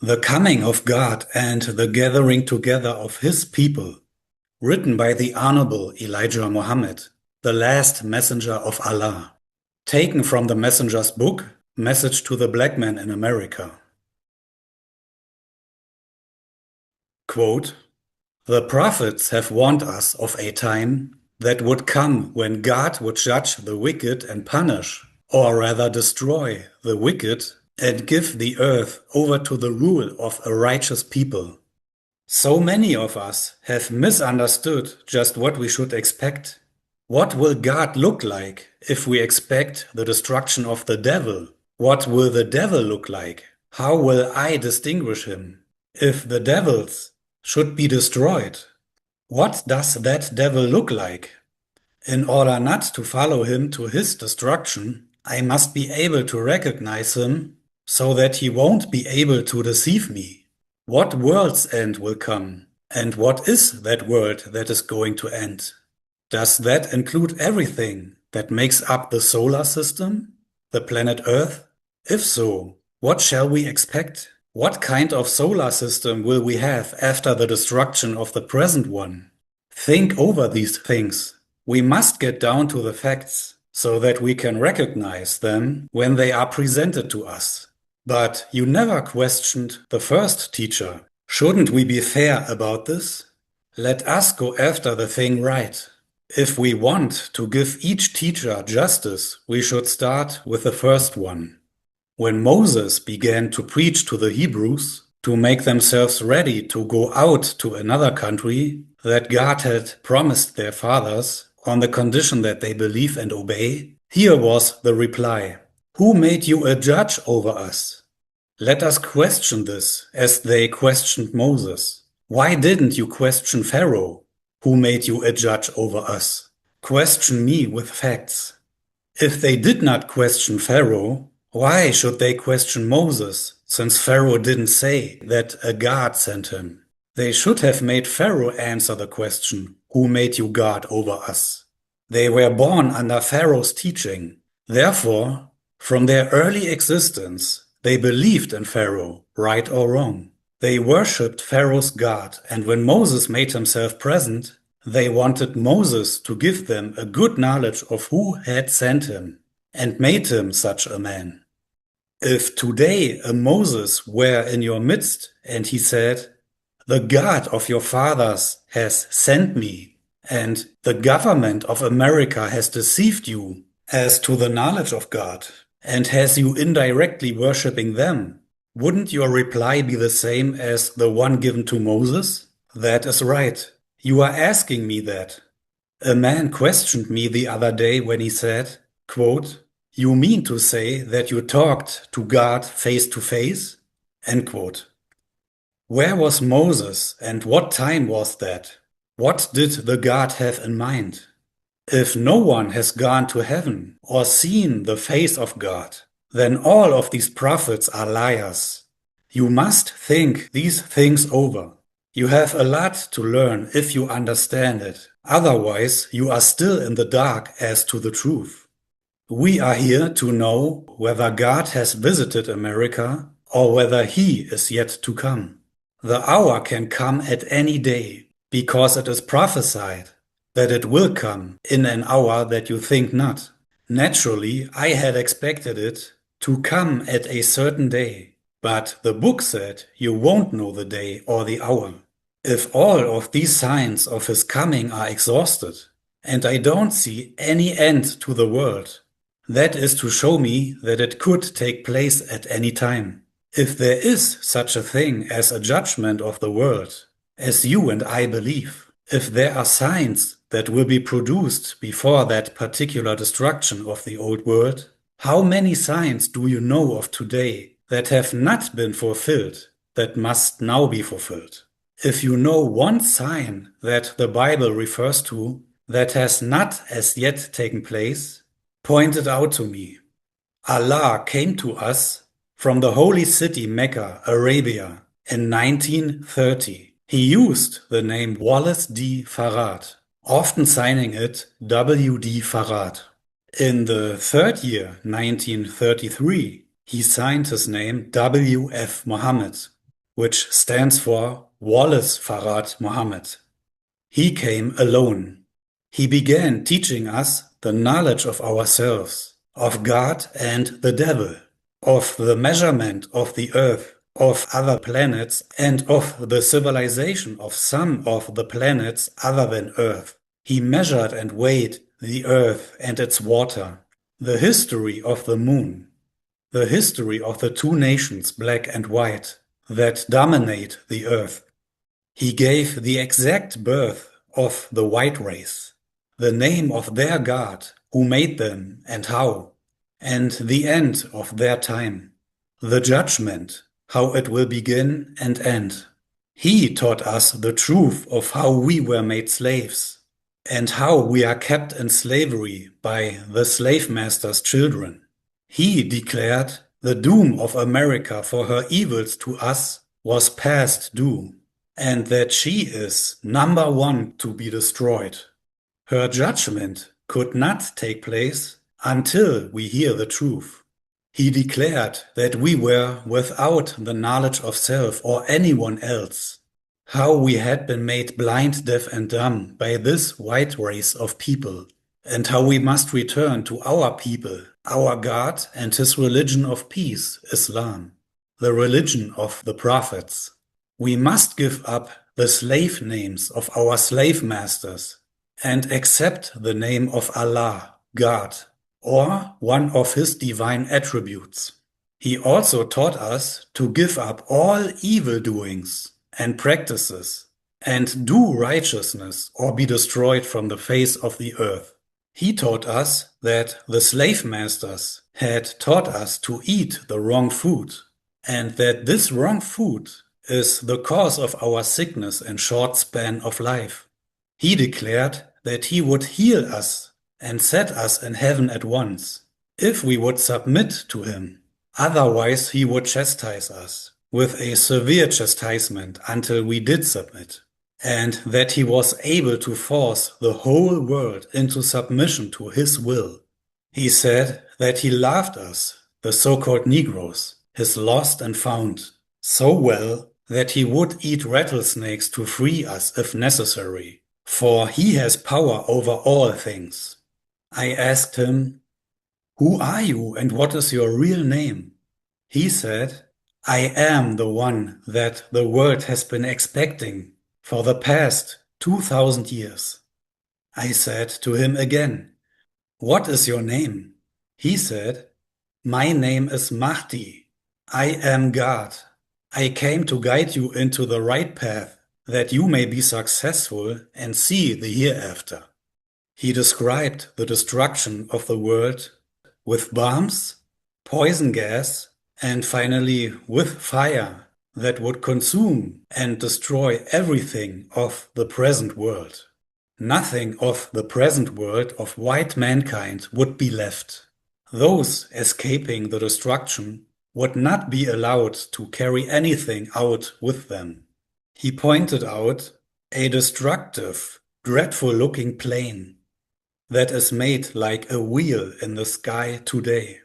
The Coming of God and the Gathering Together of His People, written by the Honorable Elijah Muhammad, the last messenger of Allah. Taken from the messenger's book, Message to the Blackman in America. Quote, "The prophets have warned us of a time that would come when God would judge the wicked and punish, or rather destroy, the wicked and give the earth over to the rule of a righteous people. So many of us have misunderstood just what we should expect. What will God look like if we expect the destruction of the devil? What will the devil look like? How will I distinguish him? If the devils should be destroyed, what does that devil look like? In order not to follow him to his destruction, I must be able to recognize him so that he won't be able to deceive me. What world's end will come? And what is that world that is going to end? Does that include everything that makes up the solar system? The planet Earth? If so, what shall we expect? What kind of solar system will we have after the destruction of the present one? Think over these things. We must get down to the facts so that we can recognize them when they are presented to us. But you never questioned the first teacher. Shouldn't we be fair about this? Let us go after the thing right. If we want to give each teacher justice, we should start with the first one. When Moses began to preach to the Hebrews to make themselves ready to go out to another country that God had promised their fathers on the condition that they believe and obey, here was the reply: "Who made you a judge over us?" Let us question this as they questioned Moses. Why didn't you question Pharaoh? Who made you a judge over us? Question me with facts. If they did not question Pharaoh, why should they question Moses, since Pharaoh didn't say that a God sent him? They should have made Pharaoh answer the question, "Who made you God over us?" They were born under Pharaoh's teaching. Therefore, from their early existence, they believed in Pharaoh, right or wrong. They worshipped Pharaoh's God, and when Moses made himself present, they wanted Moses to give them a good knowledge of who had sent him and made him such a man. If today a Moses were in your midst and he said, "The God of your fathers has sent me, and the government of America has deceived you as to the knowledge of God and has you indirectly worshipping them," wouldn't your reply be the same as the one given to Moses? That is right. You are asking me that. A man questioned me the other day when he said, quote, "You mean to say that you talked to God face to face?" End quote. Where was Moses and what time was that? What did the God have in mind? If no one has gone to heaven or seen the face of God, then all of these prophets are liars. You must think these things over. You have a lot to learn if you understand it. Otherwise, you are still in the dark as to the truth. We are here to know whether God has visited America or whether He is yet to come. The hour can come at any day, because it is prophesied that it will come in an hour that you think not. Naturally, I had expected it to come at a certain day, but the book said you won't know the day or the hour. If all of these signs of His coming are exhausted, and I don't see any end to the world, that is to show me that it could take place at any time. If there is such a thing as a judgment of the world, as you and I believe, if there are signs that will be produced before that particular destruction of the old world, how many signs do you know of today that have not been fulfilled, that must now be fulfilled? If you know one sign that the Bible refers to that has not as yet taken place, point it out to me. Allah came to us from the holy city Mecca, Arabia, in 1930. He used the name Wallace D. Farad, often signing it W.D. Farad. In the third year, 1933, he signed his name W.F. Muhammad. which stands for Wallace Farad Muhammad. He came alone. He began teaching us the knowledge of ourselves, of God and the devil, of the measurement of the earth, of other planets, and of the civilization of some of the planets other than Earth. He measured and weighed the earth and its water, the history of the moon, the history of the two nations, black and white, that dominate the earth. He gave the exact birth of the white race, the name of their God who made them and how, and the end of their time, the judgment, how it will begin and end. He taught us the truth of how we were made slaves, and how we are kept in slavery by the slave master's children. He declared the doom of America for her evils to us was past due, and that she is number one to be destroyed. Her judgment could not take place until we hear the truth. He declared that we were without the knowledge of self or anyone else, how we had been made blind, deaf, and dumb by this white race of people, and how we must return to our people, our God and his religion of peace, Islam, the religion of the prophets. We must give up the slave names of our slave masters and accept the name of Allah, God, or one of his divine attributes. He also taught us to give up all evil doings and practices and do righteousness or be destroyed from the face of the earth. He taught us that the slave masters had taught us to eat the wrong food, and that this wrong food is the cause of our sickness and short span of life. He declared that he would heal us and set us in heaven at once, if we would submit to him. Otherwise he would chastise us with a severe chastisement until we did submit, and that he was able to force the whole world into submission to his will. He said that he loved us, the so-called Negroes, his lost and found, so well that he would eat rattlesnakes to free us if necessary, for he has power over all things. I asked him, "Who are you and what is your real name?" He said, "I am the one that the world has been expecting for the past 2000 years. I said to him again, "What is your name?" He said, "My name is Mahdi. I am God. I came to guide you into the right path, that you may be successful and see the hereafter." He described the destruction of the world with bombs, poison gas, and finally with fire that would consume and destroy everything of the present world. Nothing of the present world of white mankind would be left. Those escaping the destruction would not be allowed to carry anything out with them. He pointed out a destructive, dreadful-looking plane that is made like a wheel in the sky today.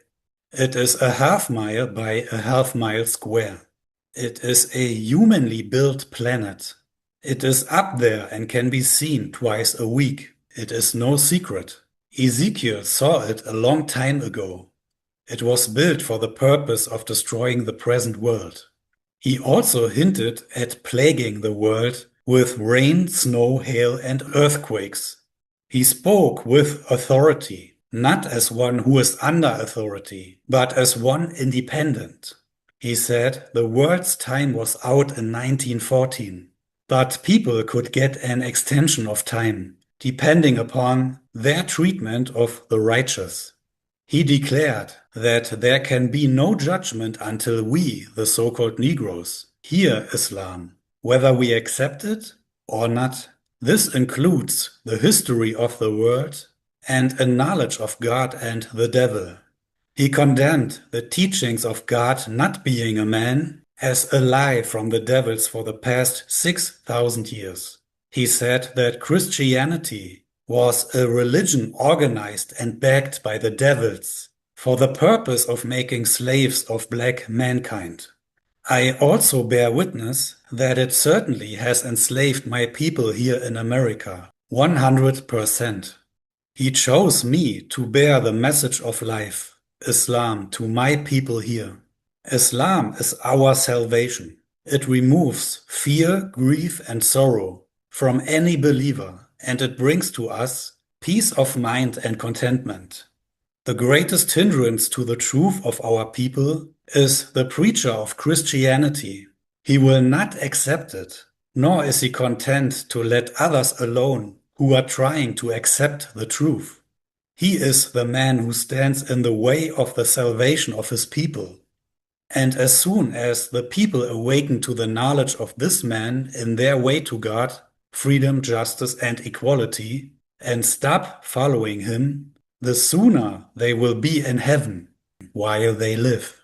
It is a half-mile by a half-mile square. It is a humanly built planet. It is up there and can be seen twice a week. It is no secret. Ezekiel saw it a long time ago. It was built for the purpose of destroying the present world. He also hinted at plaguing the world with rain, snow, hail, and earthquakes. He spoke with authority, not as one who is under authority, but as one independent. He said the world's time was out in 1914, but people could get an extension of time, depending upon their treatment of the righteous. He declared that there can be no judgment until we, the so-called Negroes, hear Islam, whether we accept it or not. This includes the history of the world and a knowledge of God and the devil. He condemned the teachings of God not being a man as a lie from the devils for the past 6,000 years. He said that Christianity was a religion organized and backed by the devils for the purpose of making slaves of black mankind. I also bear witness that it certainly has enslaved my people here in America, 100%. He chose me to bear the message of life, Islam, to my people here. Islam is our salvation. It removes fear, grief, and sorrow from any believer, and it brings to us peace of mind and contentment. The greatest hindrance to the truth of our people is the preacher of Christianity. He will not accept it, nor is he content to let others alone who are trying to accept the truth. He is the man who stands in the way of the salvation of his people. And as soon as the people awaken to the knowledge of this man in their way to God, freedom, justice, and equality, and stop following him, the sooner they will be in heaven while they live.